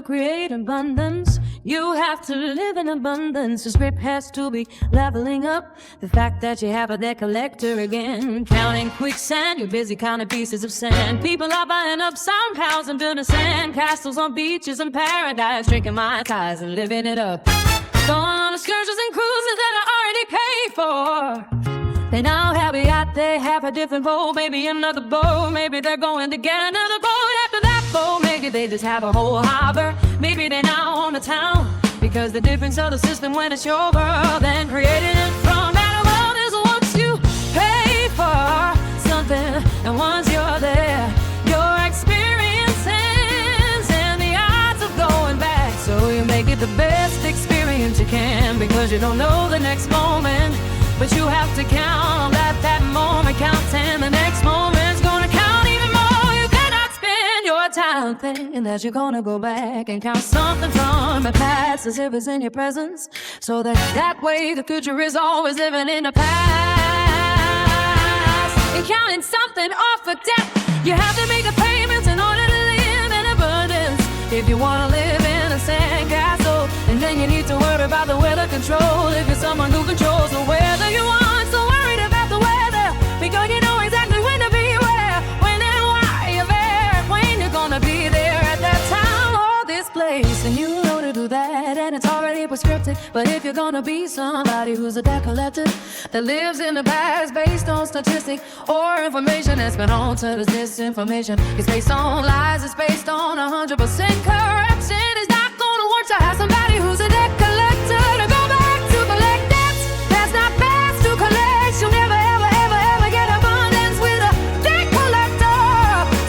create abundance, you have to live in abundance. The script has to be leveling up. The fact that you have a debt collector again, counting quicksand, you're busy counting pieces of sand. People are buying up sandcastles and building sandcastles on beaches in paradise, drinking Mai Ties and living it up. Going on excursions and cruises that I already paid for. They now have a yacht, they have a different boat, maybe another boat, maybe they're going to get another boat after that boat. Maybe they just have a whole harbor, maybe they now own a town, because the difference of the system when it's your world and creating it from that world is once you pay for something, and once you're there, your experiences and the odds of going back. So you make it the best experience you can, because you don't know the next moment, but you have to count that moment counts, and the next moment's gonna count even more. You cannot spend your time thinking that you're gonna go back and count something from the past as if it's in your presence, so that way the future is always living in the past. And counting something off a debt, you have to make the payments in order to live in abundance. If you wanna live in a sandcastle, and then you need to worry about the weather control. If you're someone who controls the weather, you aren't so worried about the weather, because you know exactly when to be where, when and why you're there, when you're gonna be there at that time or this place. And you know to do that, and it's already prescripted. But if you're gonna be somebody who's a debt collector that lives in the past based on statistics or information that's been altered as misinformation, it's based on lies, it's based on 100% corruption, it's not gonna work to have somebody who's a debt collector to go back to collect debts. That's not fast to collect. You'll never ever ever ever get abundance with a debt collector.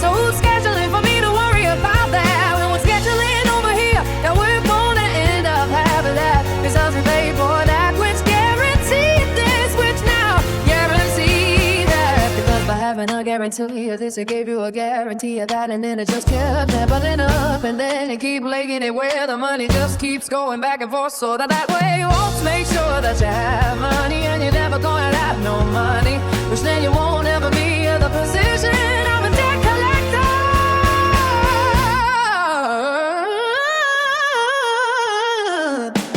So who's scheduling for me to worry about that, when we're scheduling over here that we're gonna end up having that, because we paid for that, which guaranteed this, which now guarantee that. Because by having a guarantee of this, it gave you a guarantee of that, and then it just kept leveling up, and then you keep legging it where the money just keeps going back and forth, so that way you won't make sure that you have money, and you're never gonna have no money, which then you won't ever be in the position of a debt collector.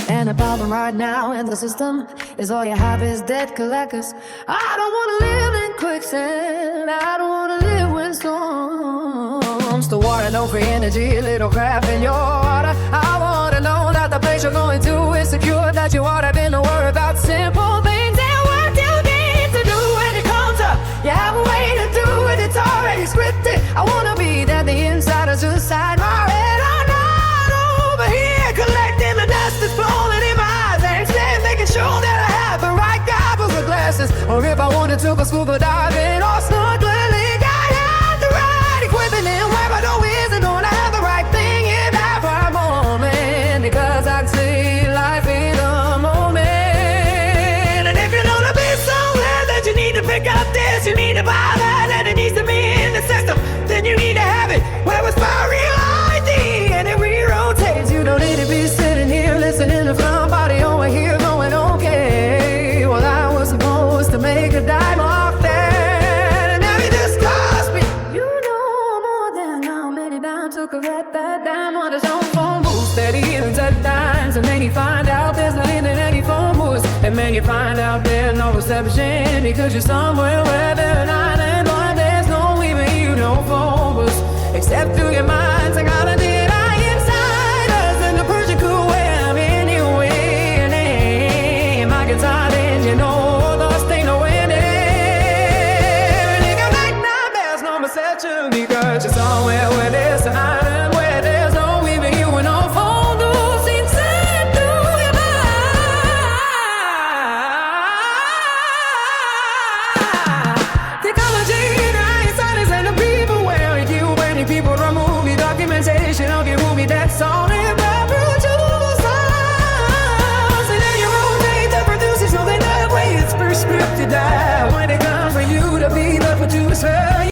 And the problem right now in the system is all you have is debt collectors. I don't wanna live in quicksand, I don't wanna live when storms. The water, no free energy, little crap in your water. I wanna know that the place you're going to is secure, that you ought to been to worry about simple things and what you need to do when it comes up. You have a way to do it, it's already scripted. I wanna be that the insiders just side my head. I'm not over here collecting the dust that's falling in my eyes, and instead making sure that I have the right goggles or glasses, or if I wanted to go scuba diving or snorkeling, I have the right equipment and where I know isn't gonna have the right thing in that right moment, because I see life in a moment. And if you know to be somewhere that you need to pick up this, you need to buy that, and it needs to be in the system, then you need to have it where it's my real ID, and it re-rotates. You don't need to be sitting here listening to somebody over here going, okay, well I was supposed to make a dime off that, and now you just cost me. You know more than how many dimes to correct that dime on his own phone booth, steady and set dimes, and then you find out there's not in any phone booths, and then you find out there's no reception, because you're somewhere where they're not, and there's no even you, no phone booths, except through your mind. I gotta